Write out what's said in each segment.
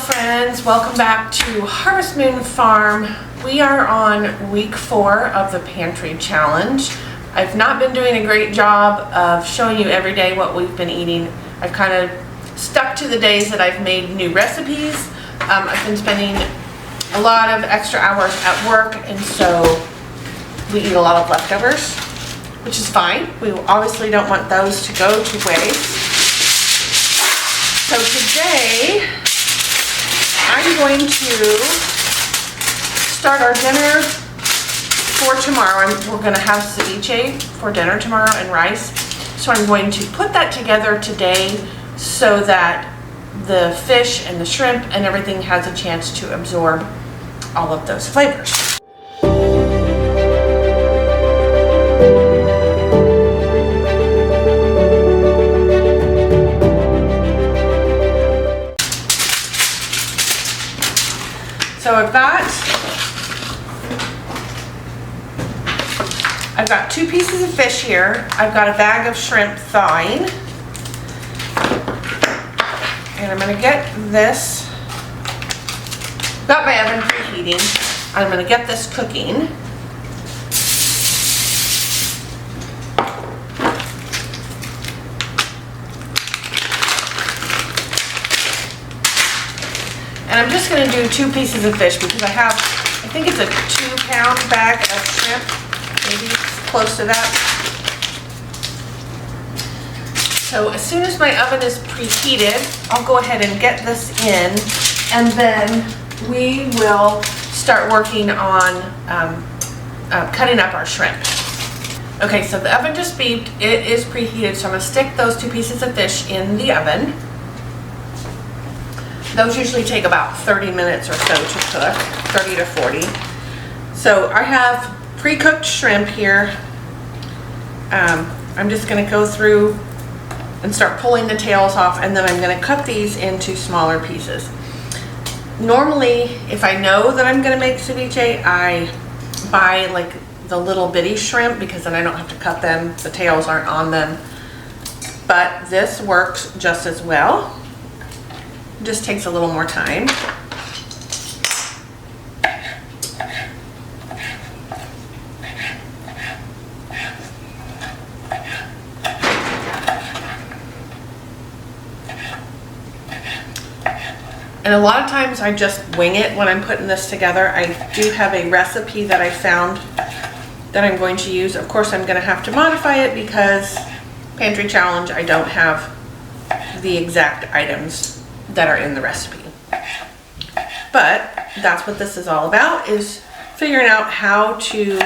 friends, welcome back to Harvest Moon Farm. We are on week 4 of the Pantry Challenge. I've not been doing a great job of showing you every day what we've been eating. I've kind of stuck to the days that I've made new recipes. I've been spending a lot of extra hours at work, and so we eat a lot of leftovers, which is fine. We obviously don't want those to go to waste. So today, I'm going to start our dinner for tomorrow. We're going to have ceviche for dinner tomorrow and rice. So I'm going to put that together today so that the fish and the shrimp and everything has a chance to absorb all of those flavors. So I've got 2 pieces of fish here. I've got a bag of shrimp thawing. And I'm gonna get this, got my oven preheating. I'm gonna get this cooking. And I'm just going to do 2 pieces of fish because I think it's a 2-pound bag of shrimp, maybe close to that. So as soon as my oven is preheated, I'll go ahead and get this in, and then we will start working on cutting up our shrimp. Okay, so the oven just beeped. It is preheated, so I'm going to stick those 2 pieces of fish in the oven. Those usually take about 30 minutes or so to cook, 30 to 40. So I have pre-cooked shrimp here. I'm just going to go through and start pulling the tails off, and then I'm going to cut these into smaller pieces. Normally, if I know that I'm going to make ceviche, I buy like the little bitty shrimp because then I don't have to cut them. The tails aren't on them. But this works just as well. Just takes a little more time. And a lot of times I just wing it when I'm putting this together. I do have a recipe that I found that I'm going to use. Of course, I'm going to have to modify it because Pantry Challenge, I don't have the exact items that are in the recipe. But that's what this is all about, is figuring out how to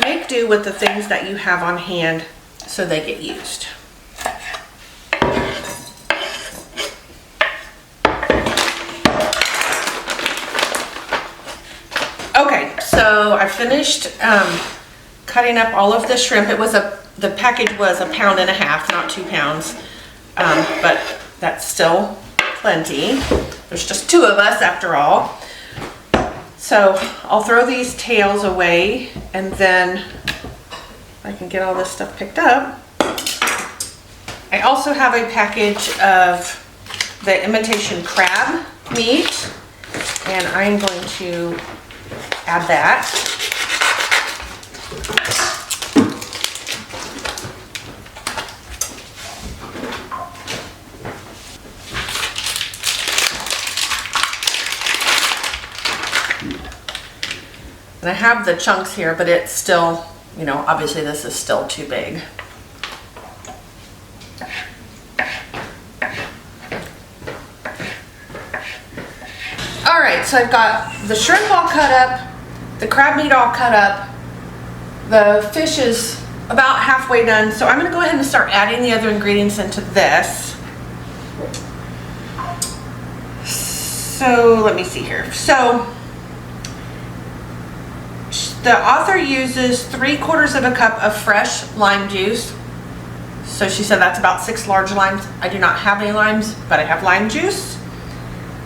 make do with the things that you have on hand so they get used. Okay, so I finished cutting up all of the shrimp. The package was 1.5 pounds, not 2 pounds, but that's still plenty. There's just 2 of us after all. So I'll throw these tails away, and then I can get all this stuff picked up. I also have a package of the imitation crab meat, and I'm going to add that. And I have the chunks here, but it's still, you know, obviously this is still too big. All right, so I've got the shrimp all cut up, the crab meat all cut up, the fish is about halfway done, so I'm going to go ahead and start adding the other ingredients into this. So let me see here. So the author uses 3/4 cup of fresh lime juice. So she said that's about 6 large limes. I do not have any limes, but I have lime juice.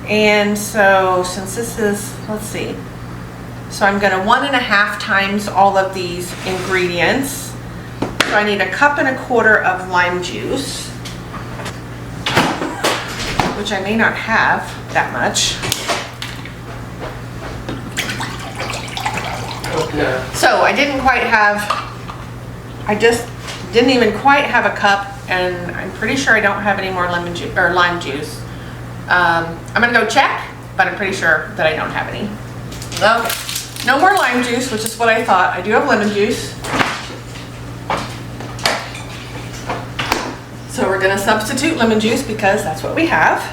And so since this is, let's see, so I'm going to 1.5 times all of these ingredients. So I need 1.25 cups of lime juice, which I may not have that much. Okay. So I didn't quite have, I just didn't even quite have a cup, and I'm pretty sure I don't have any more lemon juice or lime juice. I'm gonna go check, but I'm pretty sure that I don't have any. Okay, no more lime juice, which is what I thought. I do have lemon juice. So we're gonna substitute lemon juice because that's what we have.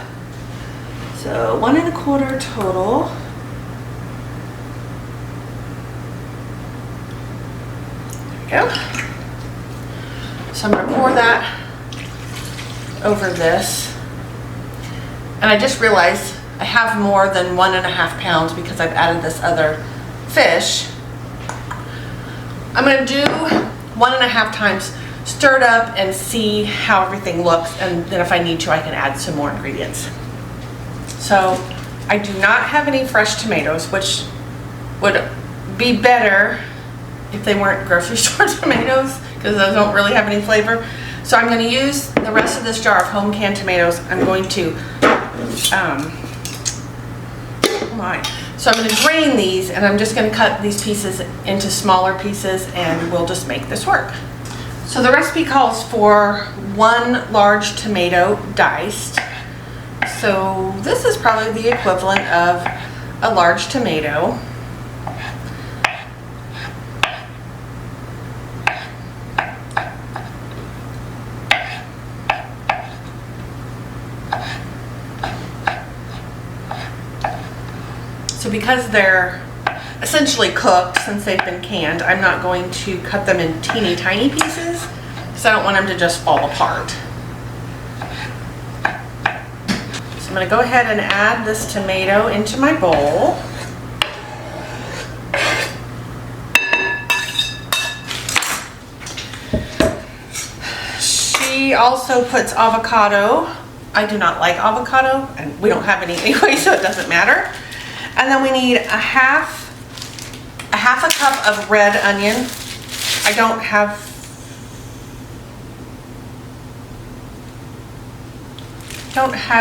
So 1 1/4 total. There we go. So I'm gonna pour that over this. And I just realized I have more than 1.5 pounds because I've added this other fish. I'm gonna do 1.5 times, stir it up and see how everything looks, and then if I need to, I can add some more ingredients. So I do not have any fresh tomatoes, which would be better if they weren't grocery store tomatoes, because those don't really have any flavor. So I'm going to use the rest of this jar of home canned tomatoes. I'm going to, So I'm going to drain these, and I'm just going to cut these pieces into smaller pieces, and we'll just make this work. So the recipe calls for 1 large tomato diced. So this is probably the equivalent of a large tomato. So because they're essentially cooked, since they've been canned, I'm not going to cut them in teeny tiny pieces because I don't want them to just fall apart. So I'm going to go ahead and add this tomato into my bowl. She also puts avocado. I do not like avocado, and we don't have any anyway, so it doesn't matter. And then we need a half a cup of red onion. I don't have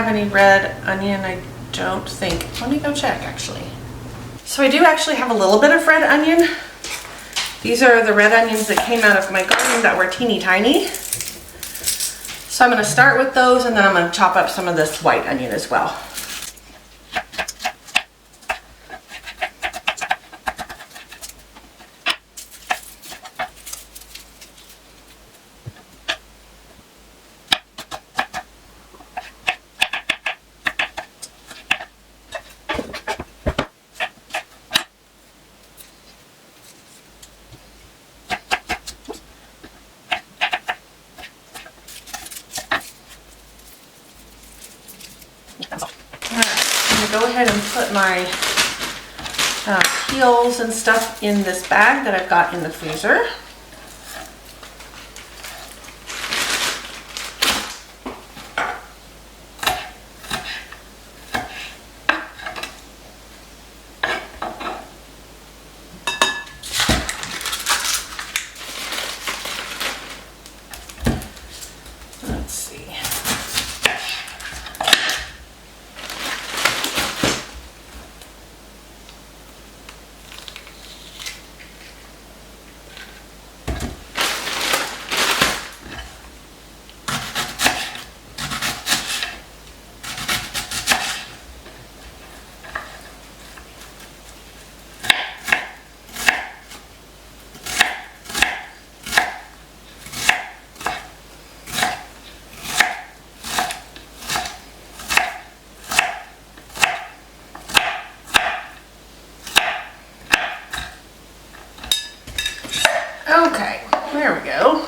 any red onion, I don't think. Let me go check actually. So I do actually have a little bit of red onion. These are the red onions that came out of my garden that were teeny tiny. So I'm going to start with those, and then I'm going to chop up some of this white onion as well. Go ahead and put my peels and stuff in this bag that I've got in the freezer. Let's see. Okay, there we go.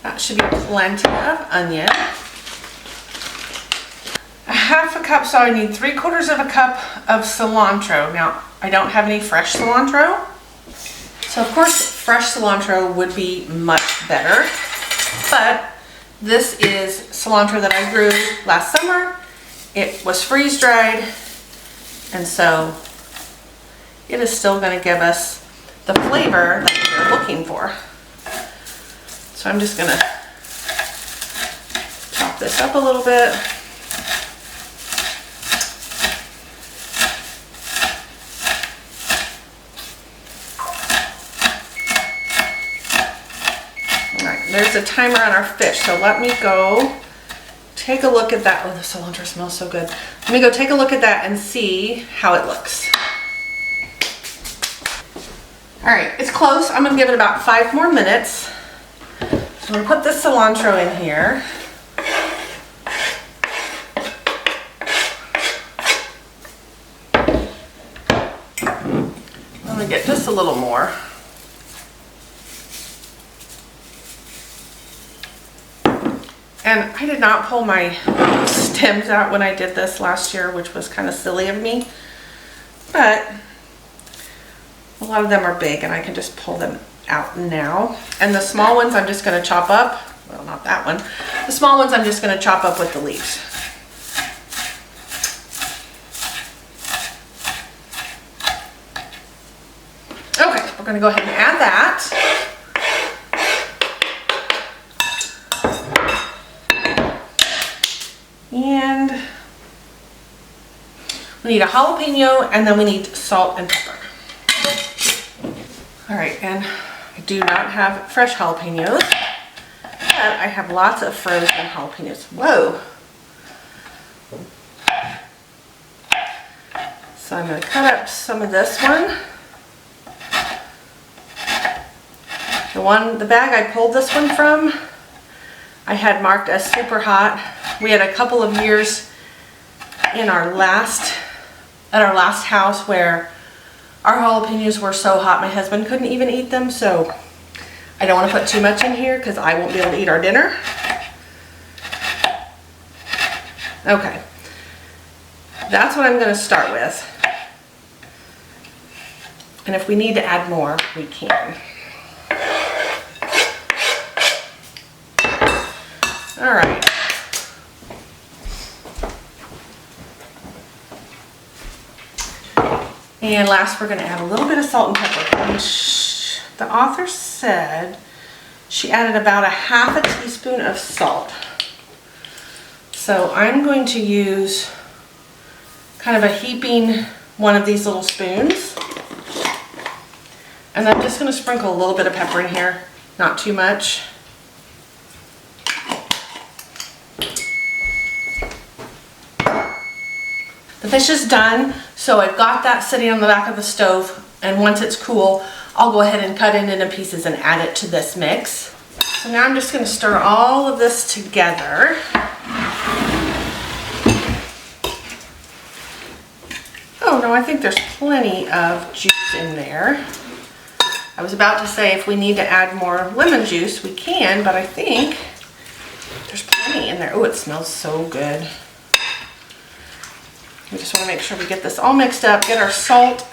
That should be plenty of onion. A half a cup, so I need 3/4 of a cup of cilantro. Now, I don't have any fresh cilantro. So of course, fresh cilantro would be much better. But this is cilantro that I grew last summer. It was freeze dried. And so it is still going to give us the flavor that we're looking for. So I'm just going to chop this up a little bit. All right, there's a timer on our fish, so let me go take a look at that. Oh, the cilantro smells so good. Let me go take a look at that and see how it looks. All right, it's close. I'm gonna give it about 5 more minutes. I'm gonna put this cilantro in here. I'm gonna get just a little more. And I did not pull my stems out when I did this last year, which was kind of silly of me, but a lot of them are big and I can just pull them out now. And the small ones I'm just going to chop up. Well, not that one. The small ones I'm just going to chop up with the leaves. Okay, we're going to go ahead and add that. And we need a jalapeno, and then we need salt and pepper. All right, and I do not have fresh jalapenos, but I have lots of frozen jalapenos. Whoa. So I'm going to cut up some of this one. The bag I pulled this one from, I had marked as super hot. We had a couple of years in at our last house where our jalapenos were so hot my husband couldn't even eat them, so I don't want to put too much in here because I won't be able to eat our dinner. Okay, that's what I'm going to start with. And if we need to add more, we can. All right. And last, we're going to add a little bit of salt and pepper. And the author said she added about 1/2 teaspoon of salt. So I'm going to use kind of a heaping one of these little spoons. And I'm just going to sprinkle a little bit of pepper in here, not too much. The fish is done, so I've got that sitting on the back of the stove, and once it's cool, I'll go ahead and cut it into pieces and add it to this mix. So now I'm just going to stir all of this together. Oh no, I think there's plenty of juice in there. I was about to say if we need to add more lemon juice, we can, but I think there's plenty in there. Oh, it smells so good. We just want to make sure we get this all mixed up, get our salt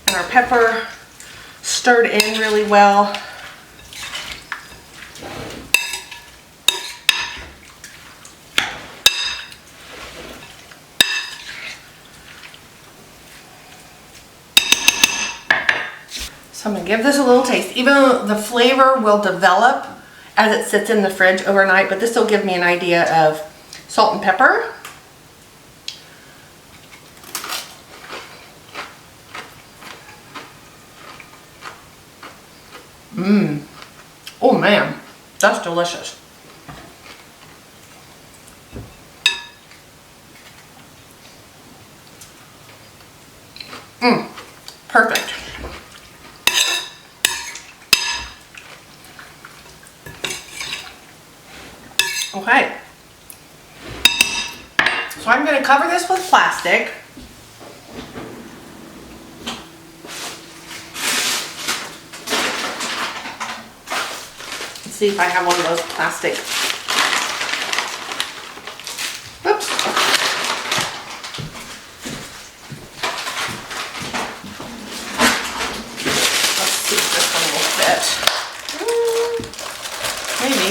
and our pepper stirred in really well. So I'm going to give this a little taste. Even though the flavor will develop as it sits in the fridge overnight, but this will give me an idea of salt and pepper. Oh man, that's delicious. Perfect. Okay. So I'm going to cover this with plastic. See if I have one of those plastic. Oops. Let's see if this one will fit. Maybe.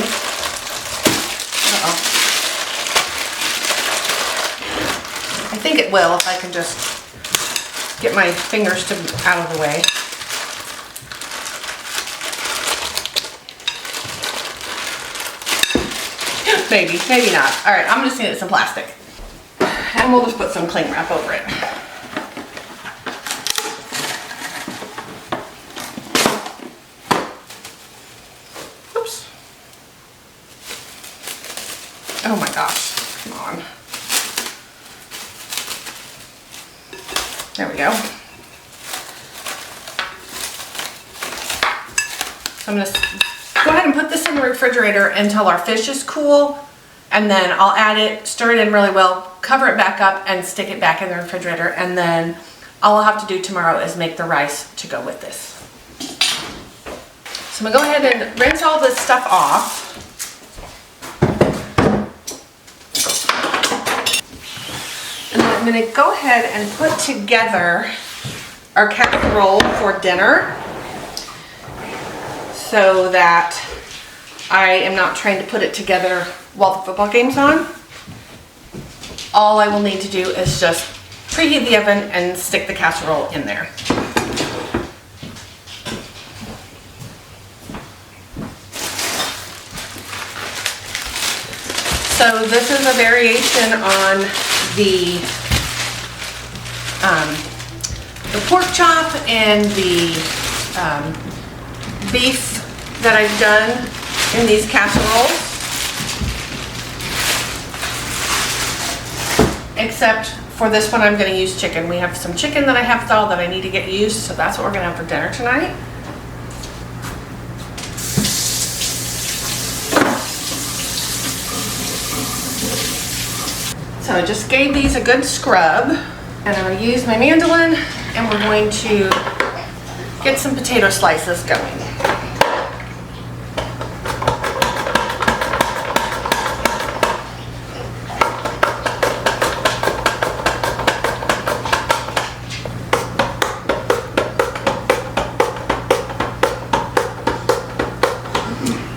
Uh-oh. I think it will if I can just get my fingers out of the way. Maybe, maybe not. All right, I'm just gonna get some plastic. And we'll just put some cling wrap over it. Oops. Oh my gosh, come on. There we go. So I'm gonna go ahead and put this in the refrigerator until our fish is cool, and then I'll add it, stir it in really well, cover it back up, and stick it back in the refrigerator, and then all I'll have to do tomorrow is make the rice to go with this. So I'm gonna go ahead and rinse all this stuff off. And then I'm gonna go ahead and put together our casserole for dinner so that I am not trying to put it together while the football game's on. All I will need to do is just preheat the oven and stick the casserole in there. So this is a variation on the pork chop and the beef that I've done in these casseroles. Except for this one, I'm going to use chicken. We have some chicken that I have thawed that I need to get used, so that's what we're going to have for dinner tonight. So I just gave these a good scrub, and I'm going to use my mandolin, and we're going to get some potato slices going.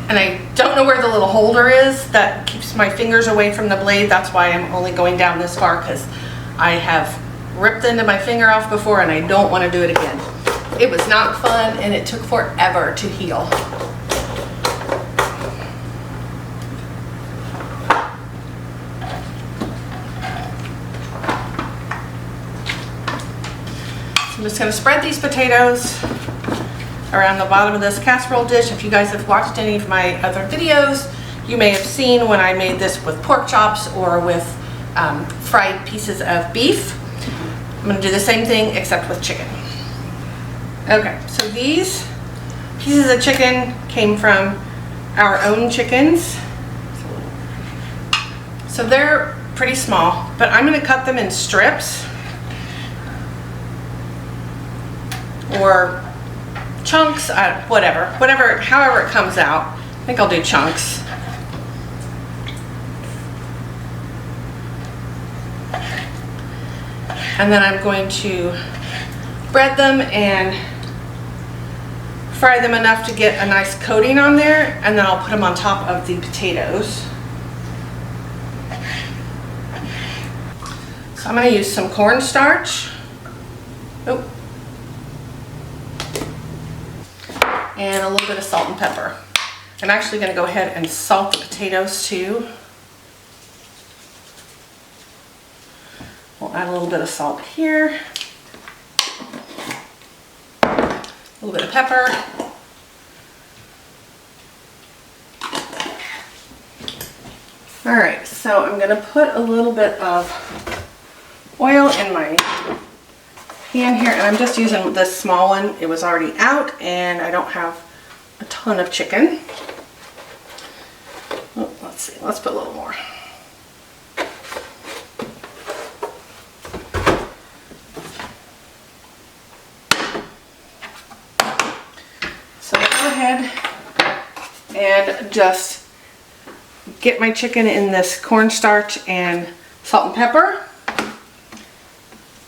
And I don't know where the little holder is that keeps my fingers away from the blade. That's why I'm only going down this far, because I have ripped the end of my finger off before and I don't want to do it again. It was not fun and it took forever to heal. So I'm just going to spread these potatoes around the bottom of this casserole dish. If you guys have watched any of my other videos, you may have seen when I made this with pork chops or with fried pieces of beef. I'm going to do the same thing except with chicken. Okay, so these pieces of chicken came from our own chickens. So they're pretty small, but I'm going to cut them in strips or chunks, however it comes out. I think I'll do chunks. And then I'm going to bread them and fry them enough to get a nice coating on there, and then I'll put them on top of the potatoes. So I'm going to use some cornstarch. Oh. And a little bit of salt and pepper. I'm actually going to go ahead and salt the potatoes too. We'll add a little bit of salt here. A little bit of pepper. Alright, so I'm going to put a little bit of oil in my pan here, and I'm just using this small one. It was already out and I don't have a ton of chicken. Oh, let's see, let's put a little more. So I'll go ahead and just get my chicken in this cornstarch and salt and pepper.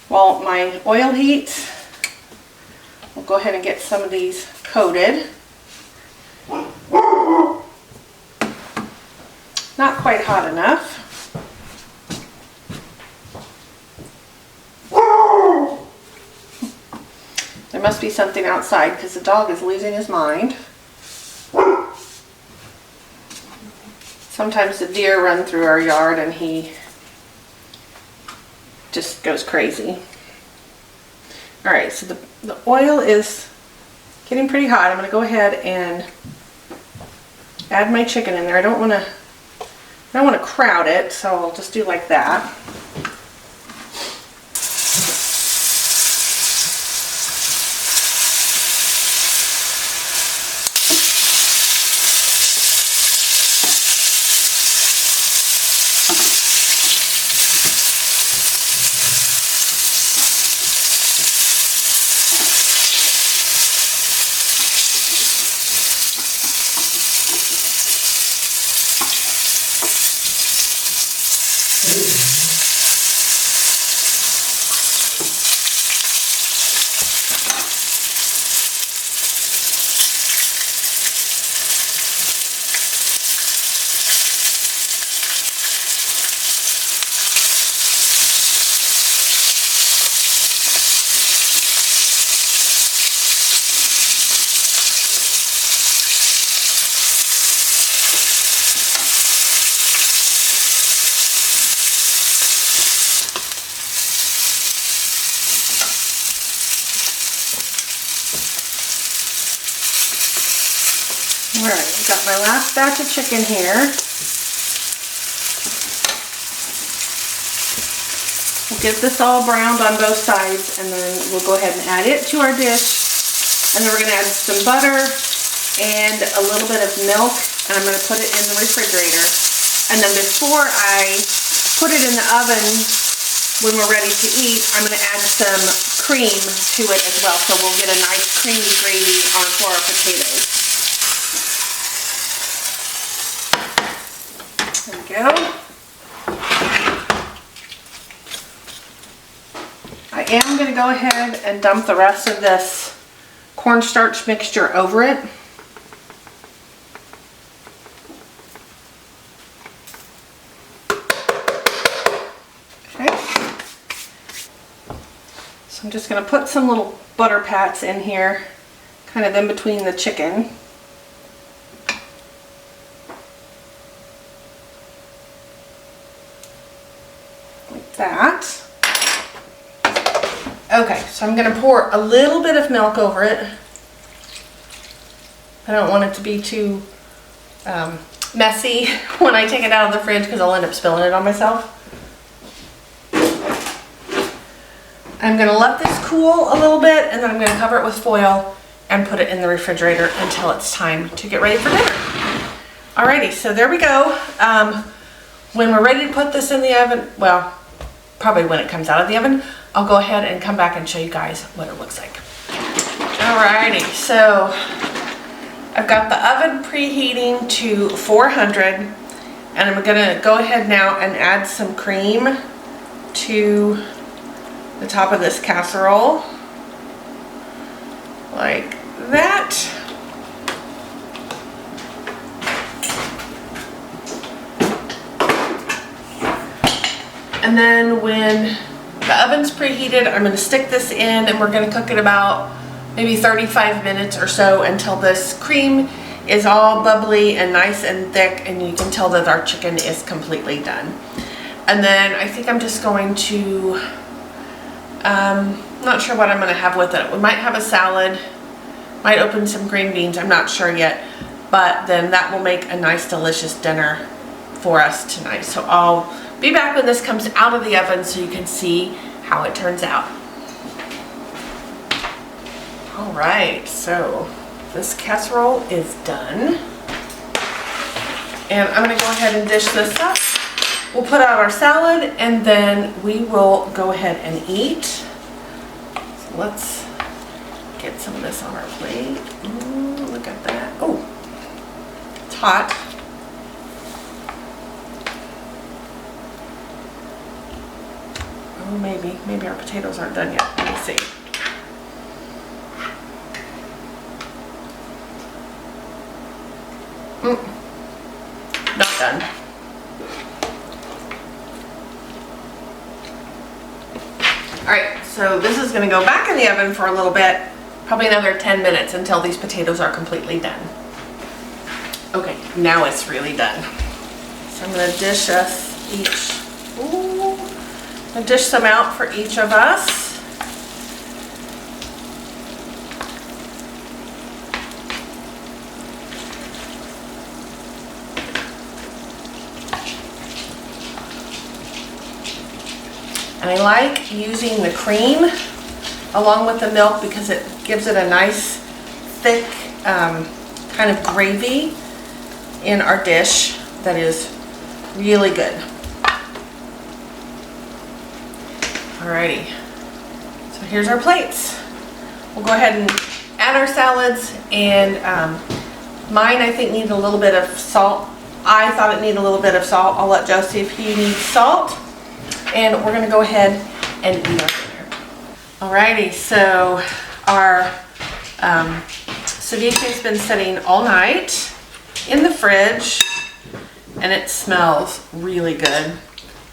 While my oil heats, we'll go ahead and get some of these coated. Not quite hot enough. There must be something outside because the dog is losing his mind. So Sometimes the deer run through our yard and he just goes crazy. All right, so the oil is getting pretty hot. I'm gonna go ahead and add my chicken in there. I don't wanna crowd it, so I'll just do like that. Alright, I've got my last batch of chicken here. We'll get this all browned on both sides, and then we'll go ahead and add it to our dish. And then we're going to add some butter and a little bit of milk, and I'm going to put it in the refrigerator. And then before I put it in the oven, when we're ready to eat, I'm going to add some cream to it as well, so we'll get a nice creamy gravy for our potatoes. There we go. I am going to go ahead and dump the rest of this cornstarch mixture over it. Okay. So I'm just going to put some little butter pats in here, kind of in between the chicken. That. Okay, so I'm going to pour a little bit of milk over it. I don't want it to be too messy when I take it out of the fridge because I'll end up spilling it on myself. I'm going to let this cool a little bit, and then I'm going to cover it with foil and put it in the refrigerator until it's time to get ready for dinner. Alrighty, so there we go. When we're ready to put this in the oven, well, probably when it comes out of the oven, I'll go ahead and come back and show you guys what it looks like. Alrighty, so I've got the oven preheating to 400, and I'm gonna go ahead now and add some cream to the top of this casserole, like that. And then when the oven's preheated, I'm going to stick this in, and we're going to cook it about maybe 35 minutes or so until this cream is all bubbly and nice and thick, and you can tell that our chicken is completely done. And then I think I'm just going to, not sure what I'm going to have with it. We might have a salad, might open some green beans, I'm not sure yet, but then that will make a nice delicious dinner for us tonight. So I'll be back when this comes out of the oven so you can see how it turns out. Alright, so this casserole is done. And I'm going to go ahead and dish this up. We'll put out our salad, and then we will go ahead and eat. So let's get some of this on our plate. Ooh, look at that. Oh, it's hot. Oh, maybe our potatoes aren't done yet. Let me see. Not done. Alright, so this is going to go back in the oven for a little bit, probably another 10 minutes until these potatoes are completely done. Okay, now it's really done. So I'm going to dish us each, ooh, I'm going to dish some out for each of us. And I like using the cream along with the milk because it gives it a nice thick kind of gravy in our dish that is really good. Alrighty, so here's our plates. We'll go ahead and add our salads, and mine I think needs a little bit of salt. I thought it needed a little bit of salt. I'll let Joe see if he needs salt. And we're gonna go ahead and eat our dinner. Alrighty, so our ceviche has been sitting all night in the fridge, and it smells really good.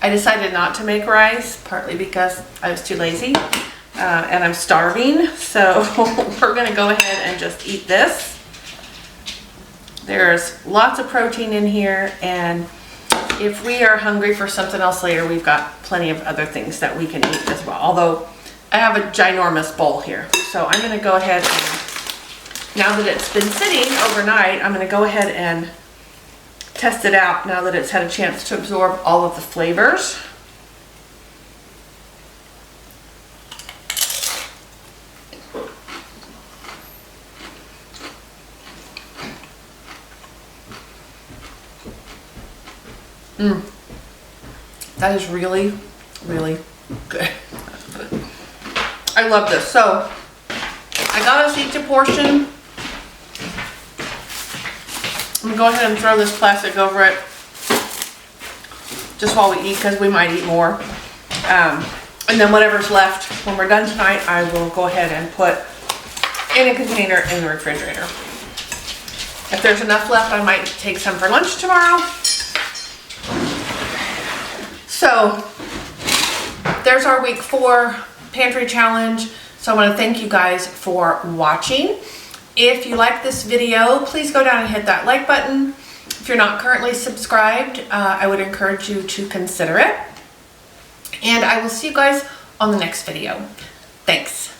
I decided not to make rice, partly because I was too lazy, and I'm starving, so we're gonna go ahead and just eat this. There's lots of protein in here, and if we are hungry for something else later, we've got plenty of other things that we can eat as well. Although I have a ginormous bowl here. So I'm gonna go ahead and, now that it's been sitting overnight, I'm gonna go ahead and test it out now that it's had a chance to absorb all of the flavors. That is really, really good. I love this. So I got us each a portion. I'm gonna go ahead and throw this plastic over it just while we eat, because we might eat more. And then whatever's left when we're done tonight, I will go ahead and put in a container in the refrigerator. If there's enough left, I might take some for lunch tomorrow. So there's our week 4 pantry challenge. So I want to thank you guys for watching. If you like this video, please go down and hit that like button. If you're not currently subscribed, I would encourage you to consider it. And I will see you guys on the next video. Thanks.